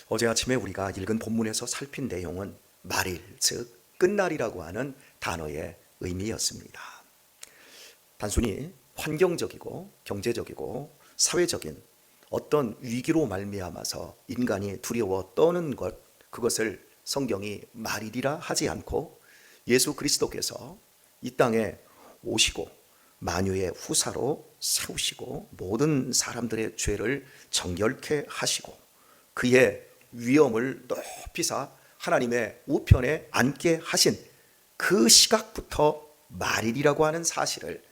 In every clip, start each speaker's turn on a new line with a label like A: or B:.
A: 어제 아침에 우리가 읽은 본문에서 살핀 내용은 말일, 즉 끝날이라고 하는 단어의 의미였습니다. 단순히 환경적이고 경제적이고 사회적인 어떤 위기로 말미암아서 인간이 두려워 떠는 것, 그것을 성경이 말일이라 하지 않고 예수 그리스도께서 이 땅에 오시고 만유의 후사로 세우시고 모든 사람들의 죄를 정결케 하시고 그의 위엄을 높이사 하나님의 우편에 앉게 하신 그 시각부터 말일이라고 하는 사실을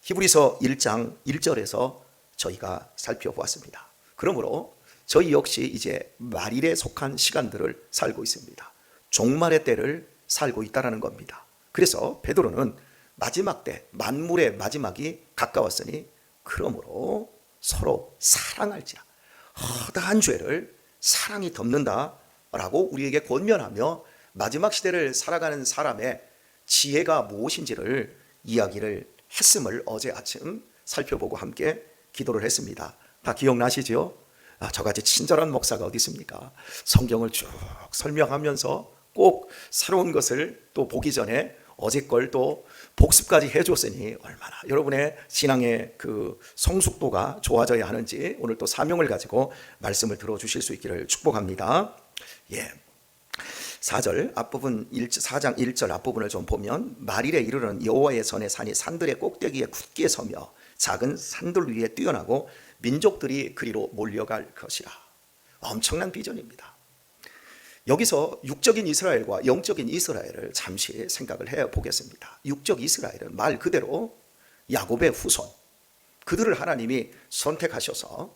A: 히브리서 1장 1절에서 저희가 살펴보았습니다. 그러므로 저희 역시 이제 말일에 속한 시간들을 살고 있습니다. 종말의 때를 살고 있다는 겁니다. 그래서 베드로는 마지막 때, 만물의 마지막이 가까웠으니 그러므로 서로 사랑할지라, 허다한 죄를 사랑이 덮는다라고 우리에게 권면하며 마지막 시대를 살아가는 사람의 지혜가 무엇인지를 이야기를 했음을 어제 아침 살펴보고 함께 기도를 했습니다. 다 기억나시죠? 저같이 친절한 목사가 어디 있습니까? 성경을 쭉 설명하면서 꼭 새로운 것을 또 보기 전에 어제 걸 또 복습까지 해줬으니 얼마나 여러분의 신앙의 그 성숙도가 좋아져야 하는지 오늘 또 사명을 가지고 말씀을 들어주실 수 있기를 축복합니다. 4절 앞부분 4장 1절 앞부분을 좀 보면 말일에 이르는 여호와의 전의 산이 산들의 꼭대기에 굳게 서며 작은 산들 위에 뛰어나고 민족들이 그리로 몰려갈 것이라. 엄청난 비전입니다. 여기서 육적인 이스라엘과 영적인 이스라엘을 잠시 생각을 해보겠습니다. 육적 이스라엘은 말 그대로 야곱의 후손, 그들을 하나님이 선택하셔서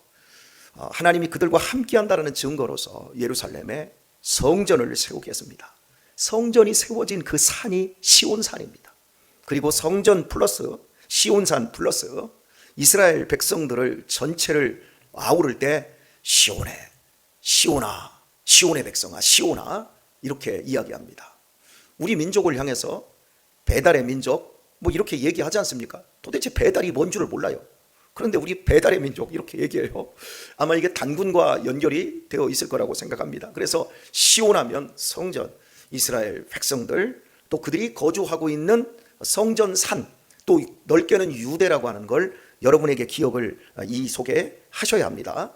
A: 하나님이 그들과 함께한다는 증거로서 예루살렘에 성전을 세우겠습니다. 성전이 세워진 그 산이 시온산입니다. 그리고 성전 플러스 시온산 플러스 이스라엘 백성들을 전체를 아우를 때 시온의 백성아, 시온아, 이렇게 이야기합니다. 우리 민족을 향해서 배달의 민족 뭐 이렇게 얘기하지 않습니까? 도대체 배달이 뭔 줄을 몰라요. 그런데 우리 배달의 민족 이렇게 얘기해요. 아마 이게 단군과 연결이 되어 있을 거라고 생각합니다. 그래서 시온하면 성전, 이스라엘 백성들, 또 그들이 거주하고 있는 성전산, 또 넓게는 유대라고 하는 걸 여러분에게 기억을 이 속에 하셔야 합니다.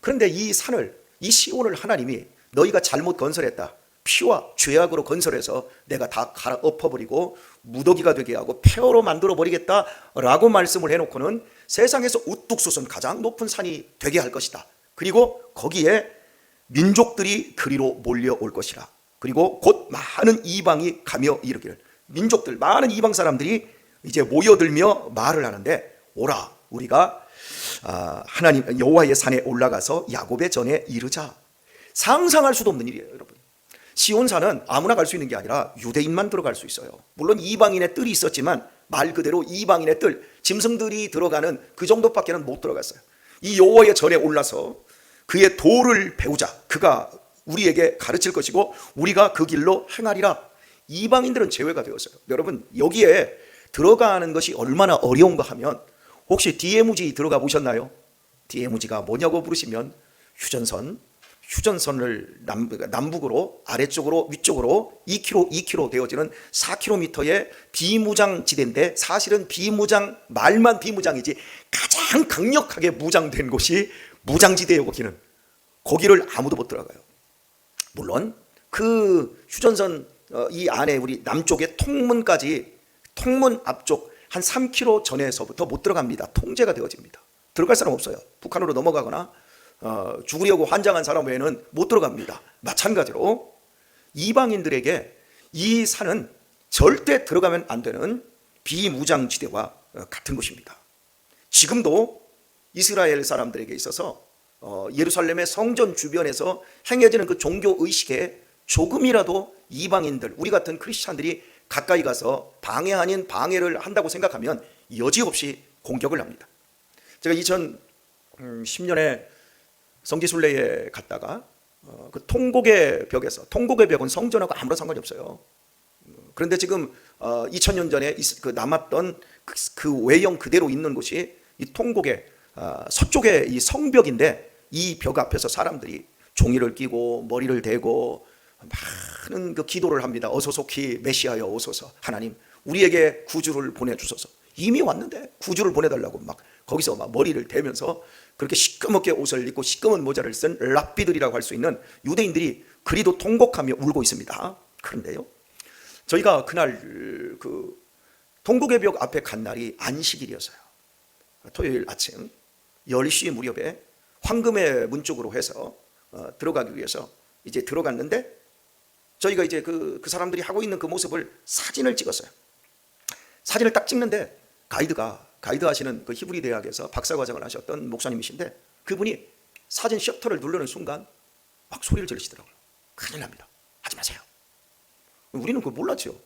A: 그런데 이 산을, 이 시온을 하나님이 너희가 잘못 건설했다, 피와 죄악으로 건설해서 내가 다 갈아 엎어버리고 무더기가 되게 하고 폐허로 만들어버리겠다라고 말씀을 해놓고는 세상에서 우뚝 솟은 가장 높은 산이 되게 할 것이다. 그리고 거기에 민족들이 그리로 몰려올 것이라. 그리고 곧 많은 이방이 가며 이르기를, 민족들, 많은 이방 사람들이 이제 모여들며 말을 하는데, 오라, 우리가 하나님 여호와의 산에 올라가서 야곱의 전에 이르자. 상상할 수도 없는 일이에요, 여러분. 시온산은 아무나 갈 수 있는 게 아니라 유대인만 들어갈 수 있어요. 물론 이방인의 뜰이 있었지만 말 그대로 이방인의 뜰, 짐승들이 들어가는 그 정도밖에는 못 들어갔어요. 이 여호와의 전에 올라서 그의 도를 배우자. 그가 우리에게 가르칠 것이고 우리가 그 길로 행하리라. 이방인들은 제외가 되었어요. 여러분, 여기에 들어가는 것이 얼마나 어려운가 하면, 혹시 DMZ 들어가 보셨나요? DMZ가 뭐냐고 물으시면 휴전선을 남북으로 아래쪽으로 위쪽으로 2km 되어지는 4km의 비무장지대인데, 사실은 말만 비무장이지 가장 강력하게 무장된 곳이 무장지대예요. 거기를 아무도 못 들어가요. 물론 그 휴전선 이 안에 우리 남쪽의 통문 앞쪽 한 3km 전에서부터 못 들어갑니다. 통제가 되어집니다. 들어갈 사람 없어요. 북한으로 넘어가거나 죽으려고 환장한 사람 외에는 못 들어갑니다. 마찬가지로 이방인들에게 이 산은 절대 들어가면 안 되는 비무장지대와 같은 것입니다. 지금도 이스라엘 사람들에게 있어서 예루살렘의 성전 주변에서 행해지는 그 종교의식에 조금이라도 이방인들, 우리 같은 크리스찬들이 가까이 가서 방해 아닌 방해를 한다고 생각하면 여지없이 공격을 합니다. 제가 2010년에 성지순례에 갔다가 그 통곡의 벽은 성전하고 아무런 상관이 없어요. 그런데 지금 2000년 전에 그 남았던 그 외형 그대로 있는 곳이 이 통곡의 서쪽의 이 성벽인데, 이 벽 앞에서 사람들이 종이를 끼고 머리를 대고 많은 그 기도를 합니다. 어소속히 메시아여 오소서, 하나님 우리에게 구주를 보내주소서. 이미 왔는데 구주를 보내달라고 막 거기서 막 머리를 대면서 그렇게 시꺼멓게 옷을 입고 시꺼먼 모자를 쓴 랍비들이라고 할 수 있는 유대인들이 그리도 통곡하며 울고 있습니다. 그런데요, 저희가 그날 그 통곡의 벽 앞에 간 날이 안식일이었어요. 토요일 아침 10시 무렵에 황금의 문 쪽으로 해서 들어가기 위해서 이제 들어갔는데, 저희가 이제 그 사람들이 하고 있는 그 모습을 사진을 찍었어요. 사진을 딱 찍는데 가이드 하시는 그 히브리 대학에서 박사과정을 하셨던 목사님이신데, 그분이 사진 셔터를 누르는 순간 막 소리를 지르시더라고요. 큰일 납니다, 하지 마세요. 우리는 그걸 몰랐죠.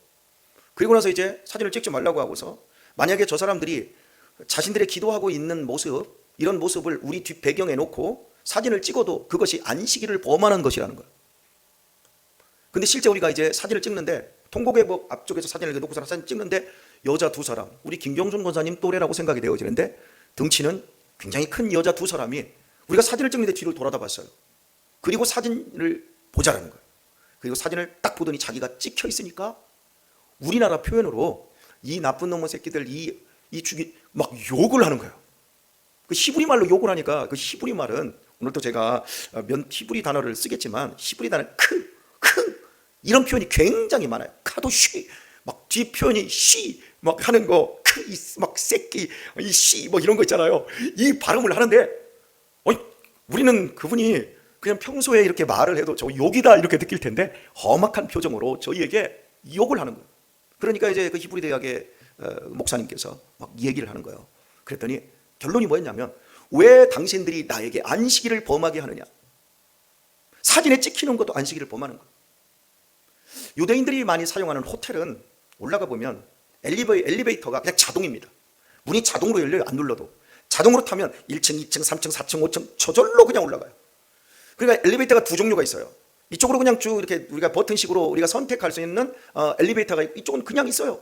A: 그리고 나서 이제 사진을 찍지 말라고 하고서, 만약에 저 사람들이 자신들의 기도하고 있는 모습, 이런 모습을 우리 뒷 배경에 놓고 사진을 찍어도 그것이 안식일을 범하는 것이라는 거예요. 근데 실제 우리가 이제 사진을 찍는데, 통곡의 벽 앞쪽에서 사진을 놓고서 사진 찍는데 여자 두 사람, 우리 김경준 권사님 또래라고 생각이 되어지는데, 덩치는 굉장히 큰 여자 두 사람이 우리가 사진을 찍는데 뒤를 돌아다 봤어요. 그리고 사진을 보자라는 거예요. 그리고 사진을 딱 보더니 자기가 찍혀 있으니까 우리나라 표현으로 이 나쁜 놈의 새끼들, 이 죽이 막 욕을 하는 거예요. 그 히브리 말로 욕을 하니까, 그 히브리 말은 오늘도 제가 히브리 단어를 쓰겠지만, 히브리 단어 크 이런 표현이 굉장히 많아요. 카도쉬 막 뒤 표현이 쉬 막 하는 거, 크 막 새끼 이씨 뭐 이런 거 있잖아요. 이 발음을 하는데, 우리는 그분이 그냥 평소에 이렇게 말을 해도 저 욕이다 이렇게 느낄 텐데, 험악한 표정으로 저희에게 욕을 하는 거예요. 그러니까 이제 그 히브리 대학의 목사님께서 막 얘기를 하는 거예요. 그랬더니 결론이 뭐였냐면, 왜 당신들이 나에게 안식일을 범하게 하느냐. 사진에 찍히는 것도 안식일을 범하는 거예요. 유대인들이 많이 사용하는 호텔은 올라가 보면 엘리베이터가 그냥 자동입니다. 문이 자동으로 열려요. 안 눌러도. 자동으로 타면 1층, 2층, 3층, 4층, 5층 저절로 그냥 올라가요. 그러니까 엘리베이터가 두 종류가 있어요. 이쪽으로 그냥 쭉 이렇게 우리가 버튼식으로 우리가 선택할 수 있는 엘리베이터가 있고, 이쪽은 그냥 있어요.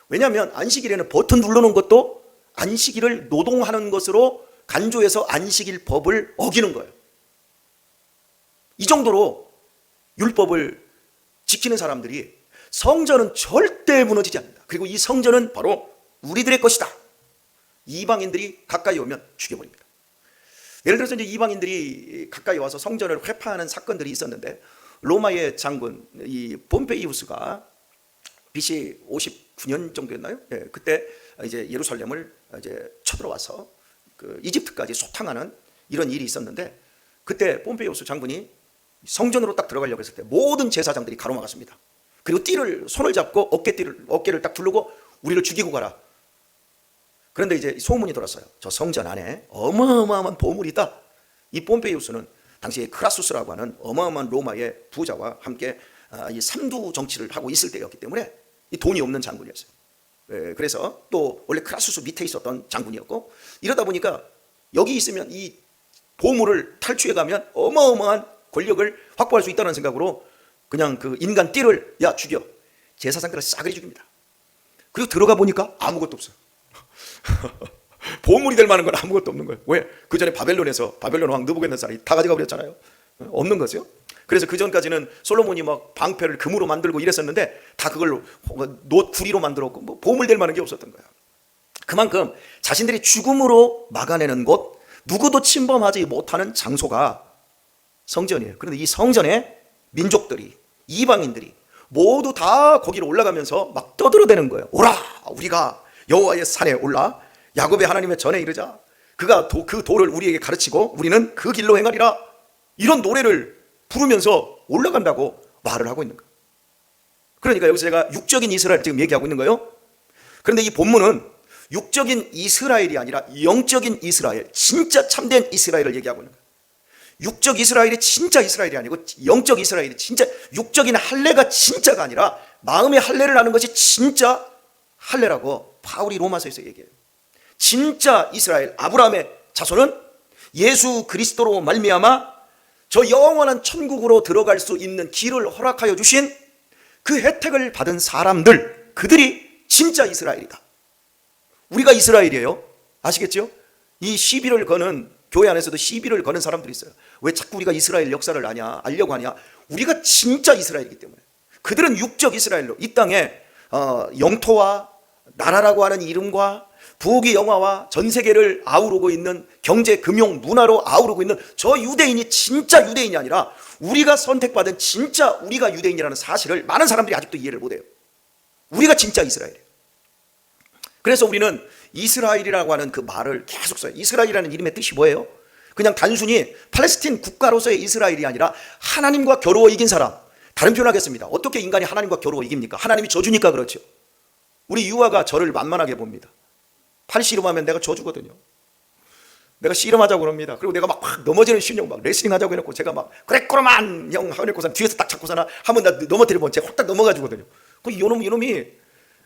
A: 왜냐하면 안식일에는 버튼 눌러놓은 것도 안식일을 노동하는 것으로 간주해서 안식일 법을 어기는 거예요. 이 정도로 율법을 지키는 사람들이 성전은 절대 무너지지 않는다. 그리고 이 성전은 바로 우리들의 것이다. 이방인들이 가까이 오면 죽여버립니다. 예를 들어서 이제 이방인들이 가까이 와서 성전을 회파하는 사건들이 있었는데, 로마의 장군 이 폼페이우스가 BC 59년 정도였나요? 예, 그때 이제 예루살렘을 이제 쳐들어와서 그 이집트까지 소탕하는 이런 일이 있었는데, 그때 폼페이우스 장군이 성전으로 딱 들어가려고 했을 때 모든 제사장들이 가로막았습니다. 그리고 손을 잡고 어깨를 딱 두르고 우리를 죽이고 가라. 그런데 이제 소문이 돌았어요. 저 성전 안에 어마어마한 보물이 있다. 이 폼페이우스는 당시에 크라수스라고 하는 어마어마한 로마의 부자와 함께 이 삼두 정치를 하고 있을 때였기 때문에 이 돈이 없는 장군이었어요. 그래서 또 원래 크라수스 밑에 있었던 장군이었고, 이러다 보니까 여기 있으면 이 보물을 탈취해 가면 어마어마한 권력을 확보할 수 있다는 생각으로 그냥 그 인간 띠를 야 죽여. 제사장들을 싸그리 죽입니다. 그리고 들어가 보니까 아무것도 없어요. 보물이 될 만한 건 아무것도 없는 거예요. 왜? 그 전에 바벨론 왕 느부갓네살이 다 가져가 버렸잖아요. 없는 거죠. 그래서 그 전까지는 솔로몬이 막 방패를 금으로 만들고 이랬었는데, 다 그걸 구리로 만들었고 뭐 보물 될 만한 게 없었던 거예요. 그만큼 자신들이 죽음으로 막아내는 곳, 누구도 침범하지 못하는 장소가 성전이에요. 그런데 이 성전에 민족들이, 이방인들이 모두 다 거기로 올라가면서 막 떠들어대는 거예요. 오라, 우리가 여호와의 산에 올라 야곱의 하나님의 전에 이르자. 그가 그 도를 우리에게 가르치고 우리는 그 길로 행하리라. 이런 노래를 부르면서 올라간다고 말을 하고 있는 거예요. 그러니까 여기서 제가 육적인 이스라엘 지금 얘기하고 있는 거예요. 그런데 이 본문은 육적인 이스라엘이 아니라 영적인 이스라엘, 진짜 참된 이스라엘을 얘기하고 있는 거예요. 육적 이스라엘이 진짜 이스라엘이 아니고, 영적 이스라엘이 진짜, 육적인 할례가 진짜가 아니라 마음의 할례를 하는 것이 진짜 할례라고 바울이 로마서에서 얘기해요. 진짜 이스라엘, 아브라함의 자손은 예수 그리스도로 말미암아 저 영원한 천국으로 들어갈 수 있는 길을 허락하여 주신 그 혜택을 받은 사람들, 그들이 진짜 이스라엘이다. 우리가 이스라엘이에요. 아시겠죠? 이 시비를 거는 교회 안에서도 시비를 거는 사람들이 있어요. 왜 자꾸 우리가 이스라엘 역사를 알려고 하냐? 우리가 진짜 이스라엘이기 때문에. 그들은 육적 이스라엘로 이 땅에 영토와 나라라고 하는 이름과 부귀 영화와 전 세계를 아우르고 있는 경제, 금융, 문화로 아우르고 있는 저 유대인이 진짜 유대인이 아니라 우리가 선택받은 진짜 우리가 유대인이라는 사실을 많은 사람들이 아직도 이해를 못해요. 우리가 진짜 이스라엘이에요. 그래서 우리는 이스라엘이라고 하는 그 말을 계속 써요. 이스라엘이라는 이름의 뜻이 뭐예요? 그냥 단순히 팔레스틴 국가로서의 이스라엘이 아니라 하나님과 겨루어 이긴 사람. 다른 표현하겠습니다. 어떻게 인간이 하나님과 겨루어 이깁니까? 하나님이 저주니까 그렇죠. 우리 유아가 저를 만만하게 봅니다. 팔 씨름하면 내가 져주거든요. 내가 씨름하자고 그럽니다. 그리고 내가 막 넘어지는 신용 막 레슬링 하자고 해놓고 제가 막 그랬구만 형 하고선 뒤에서 딱 잡고서나 한번 나 넘어뜨리면 제가 확딱 넘어가주거든요. 그 이놈이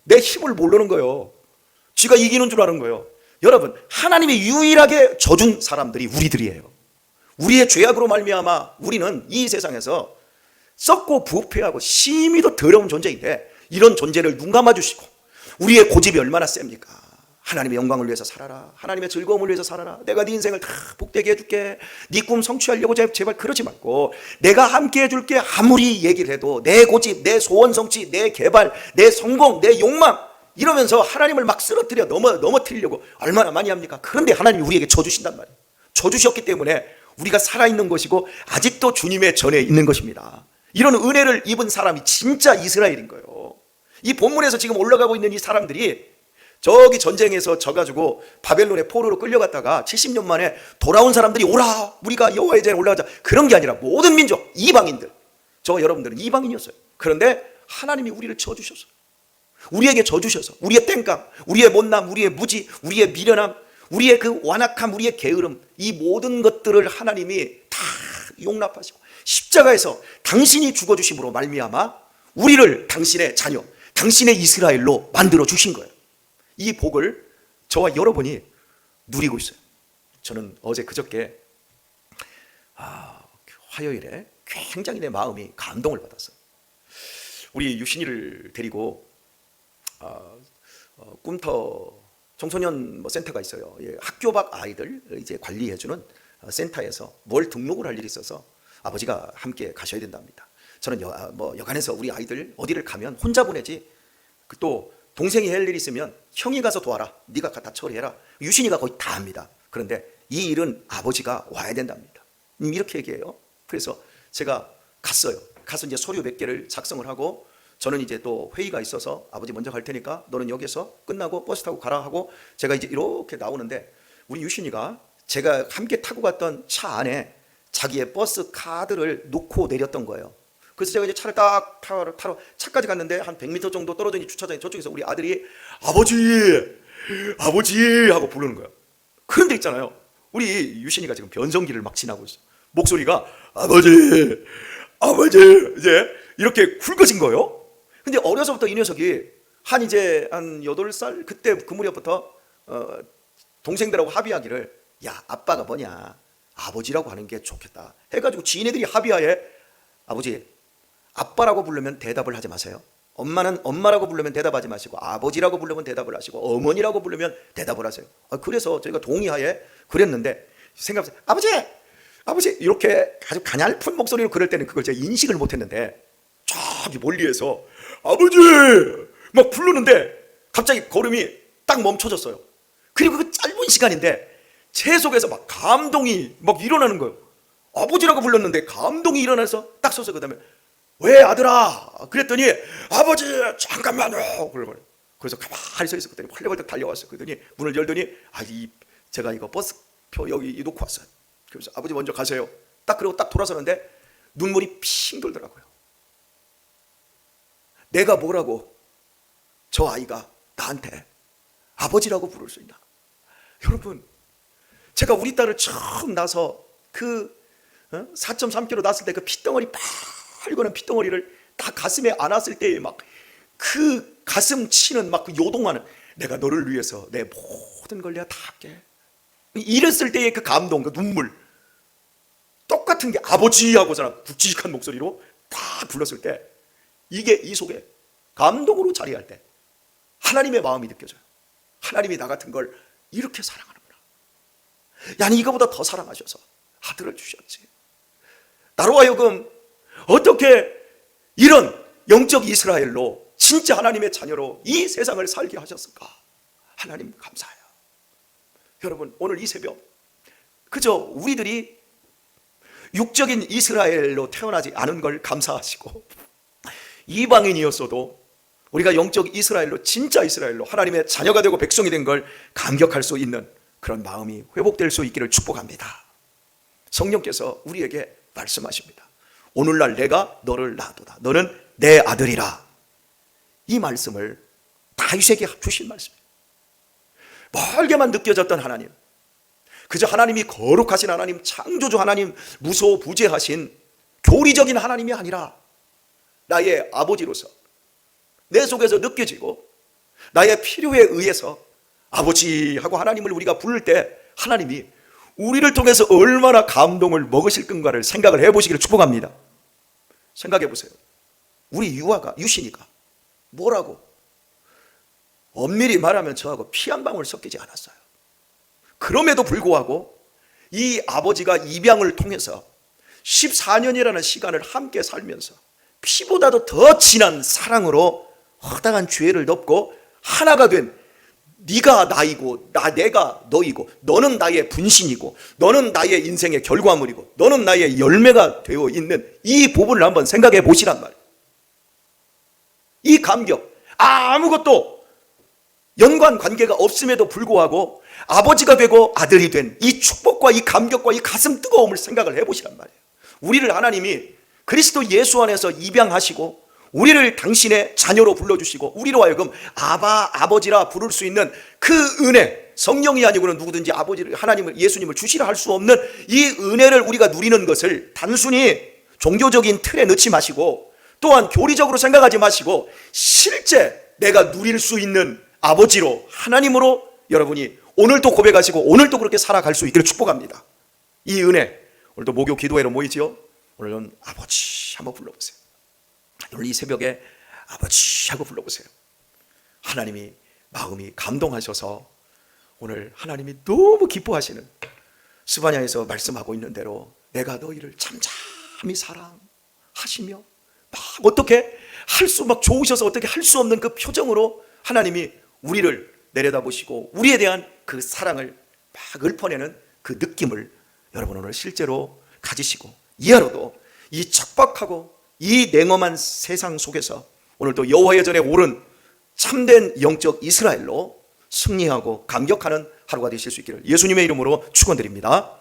A: 내 힘을 모르는 거예요. 지가 이기는 줄 아는 거예요. 여러분, 하나님이 유일하게 져준 사람들이 우리들이에요. 우리의 죄악으로 말미암아 우리는 이 세상에서 썩고 부패하고 심히도 더러운 존재인데 이런 존재를 눈 감아주시고 우리의 고집이 얼마나 셉니까? 하나님의 영광을 위해서 살아라. 하나님의 즐거움을 위해서 살아라. 내가 네 인생을 다 복되게 해줄게. 네 꿈 성취하려고 제발 그러지 말고 내가 함께 해줄게. 아무리 얘기를 해도 내 고집, 내 소원 성취, 내 개발, 내 성공, 내 욕망 이러면서 하나님을 막 쓰러뜨려 넘어뜨리려고 얼마나 많이 합니까? 그런데 하나님이 우리에게 져주신단 말이에요. 져주셨기 때문에 우리가 살아있는 것이고 아직도 주님의 전에 있는 것입니다. 이런 은혜를 입은 사람이 진짜 이스라엘인 거예요. 이 본문에서 지금 올라가고 있는 이 사람들이 저기 전쟁에서 져가지고 바벨론의 포로로 끌려갔다가 70년 만에 돌아온 사람들이 오라 우리가 여호와의 전에 올라가자 그런 게 아니라 모든 민족 이방인들, 저 여러분들은 이방인이었어요. 그런데 하나님이 우리를 져주셨어요. 우리에게 져주셔서 우리의 땡깡, 우리의 못남, 우리의 무지, 우리의 미련함, 우리의 그 완악함, 우리의 게으름 이 모든 것들을 하나님이 다 용납하시고 십자가에서 당신이 죽어주심으로 말미암아 우리를 당신의 자녀, 당신의 이스라엘로 만들어 주신 거예요. 이 복을 저와 여러분이 누리고 있어요. 저는 어제 그저께 화요일에 굉장히 내 마음이 감동을 받았어요. 우리 유신이를 데리고 꿈터 청소년 센터가 있어요. 학교 밖 아이들 이제 관리해주는 센터에서 뭘 등록을 할 일이 있어서 아버지가 함께 가셔야 된답니다. 저는 여간해서 우리 아이들 어디를 가면 혼자 보내지 또 동생이 할 일이 있으면 형이 가서 도와라. 네가 다 처리해라. 유신이가 거의 다 합니다. 그런데 이 일은 아버지가 와야 된답니다. 이렇게 얘기해요. 그래서 제가 갔어요. 가서 이제 서류 몇 개를 작성을 하고 저는 이제 또 회의가 있어서 아버지 먼저 갈 테니까 너는 여기서 끝나고 버스 타고 가라 하고 제가 이제 이렇게 나오는데 우리 유신이가 제가 함께 타고 갔던 차 안에 자기의 버스 카드를 놓고 내렸던 거예요. 그래서 제가 이제 차를 딱 타러 차까지 갔는데 한 100m 정도 떨어져 있는 주차장에 저쪽에서 우리 아들이 아버지 하고 부르는 거예요. 그런데 있잖아요. 우리 유신이가 지금 변성기를 막 지나고 있어. 목소리가 아버지 이제 이렇게 굵어진 거예요. 근데 어려서부터 이 녀석이 한 8살 그때 그 무렵부터 동생들하고 합의하기를 야 아빠가 뭐냐 아버지라고 하는 게 좋겠다 해가지고 지인애들이 합의하에 아버지 아빠라고 부르면 대답을 하지 마세요. 엄마는 엄마라고 부르면 대답하지 마시고 아버지라고 부르면 대답을 하시고 어머니라고 부르면 대답을 하세요. 그래서 저희가 동의하에 그랬는데 생각해보세요. 아버지 이렇게 아주 가냘픈 목소리로 그럴 때는 그걸 제가 인식을 못했는데 저기 멀리에서 아버지 막 부르는데 갑자기 걸음이 딱 멈춰졌어요. 그리고 그 짧은 시간인데 제 속에서 막 감동이 막 일어나는 거예요. 아버지라고 불렀는데 감동이 일어나서 딱 서서 그다음에 왜 아들아? 그랬더니 아버지 잠깐만요. 그래서 가만히 서 있었거든요. 헐레벌떡 달려왔어요. 그랬더니 문을 열더니 제가 이거 버스표 여기 놓고 왔어요. 그래서 아버지 먼저 가세요. 딱 그러고 딱 돌아서는데 눈물이 핑 돌더라고요. 내가 뭐라고 저 아이가 나한테 아버지라고 부를 수 있나? 여러분 제가 우리 딸을 처음 낳아서 그 4.3kg 낳았을 때 그 피덩어리 빨간 피덩어리를 딱 가슴에 안았을 때에 막 그 가슴 치는 막 그 요동하는 내가 너를 위해서 내 모든 걸 내가 다 할게 이랬을 때의 그 감동 그 눈물 똑같은 게 아버지 하고서는 굵직한 목소리로 딱 불렀을 때 이게 이 속에 감동으로 자리할 때 하나님의 마음이 느껴져요. 하나님이 나 같은 걸 이렇게 사랑하는구나. 야니 이거보다 더 사랑하셔서 아들을 주셨지. 나로 하여금 어떻게 이런 영적 이스라엘로 진짜 하나님의 자녀로 이 세상을 살게 하셨을까? 하나님 감사해요. 여러분, 오늘 이 새벽 그저 우리들이 육적인 이스라엘로 태어나지 않은 걸 감사하시고, 이방인이었어도 우리가 영적 이스라엘로, 진짜 이스라엘로 하나님의 자녀가 되고 백성이 된 걸 감격할 수 있는 그런 마음이 회복될 수 있기를 축복합니다. 성령께서 우리에게 말씀하십니다. 오늘날 내가 너를 낳았도다. 너는 내 아들이라. 이 말씀을 다윗에게 주신 말씀이에요. 멀게만 느껴졌던 하나님, 그저 하나님이 거룩하신 하나님, 창조주 하나님, 무소부재하신 교리적인 하나님이 아니라 나의 아버지로서 내 속에서 느껴지고 나의 필요에 의해서 아버지 하고 하나님을 우리가 부를 때 하나님이 우리를 통해서 얼마나 감동을 먹으실 건가를 생각을 해보시기를 축복합니다. 생각해 보세요. 우리 유신이가 뭐라고 엄밀히 말하면 저하고 피 한 방울 섞이지 않았어요. 그럼에도 불구하고 이 아버지가 입양을 통해서 14년이라는 시간을 함께 살면서 피보다도 더 진한 사랑으로 허다한 죄를 덮고 하나가 된, 네가 나이고 내가 너이고 너는 나의 분신이고 너는 나의 인생의 결과물이고 너는 나의 열매가 되어 있는 이 부분을 한번 생각해 보시란 말이에요. 이 감격, 아무것도 연관 관계가 없음에도 불구하고 아버지가 되고 아들이 된 이 축복과 이 감격과 이 가슴 뜨거움을 생각을 해보시란 말이에요. 우리를 하나님이 그리스도 예수 안에서 입양하시고 우리를 당신의 자녀로 불러주시고 우리로 하여금 아버지라 부를 수 있는 그 은혜, 성령이 아니고는 누구든지 아버지를, 하나님을, 예수님을 주시라 할 수 없는 이 은혜를 우리가 누리는 것을 단순히 종교적인 틀에 넣지 마시고 또한 교리적으로 생각하지 마시고 실제 내가 누릴 수 있는 아버지로, 하나님으로 여러분이 오늘도 고백하시고 오늘도 그렇게 살아갈 수 있기를 축복합니다. 이 은혜, 오늘도 목요 기도회로 모이지요. 오늘은 아버지 한번 불러보세요. 오늘 이 새벽에 아버지 하고 불러보세요. 하나님이 마음이 감동하셔서 오늘 하나님이 너무 기뻐하시는, 스바냐에서 말씀하고 있는 대로 내가 너희를 잠잠히 사랑하시며 막 어떻게 할 수, 막 좋으셔서 어떻게 할 수 없는 그 표정으로 하나님이 우리를 내려다보시고 우리에 대한 그 사랑을 막 읊어내는 그 느낌을 여러분 오늘 실제로 가지시고, 이하로도 이 척박하고 이 냉엄한 세상 속에서 오늘도 여호와의 전에 오른 참된 영적 이스라엘로 승리하고 감격하는 하루가 되실 수 있기를 예수님의 이름으로 축원드립니다.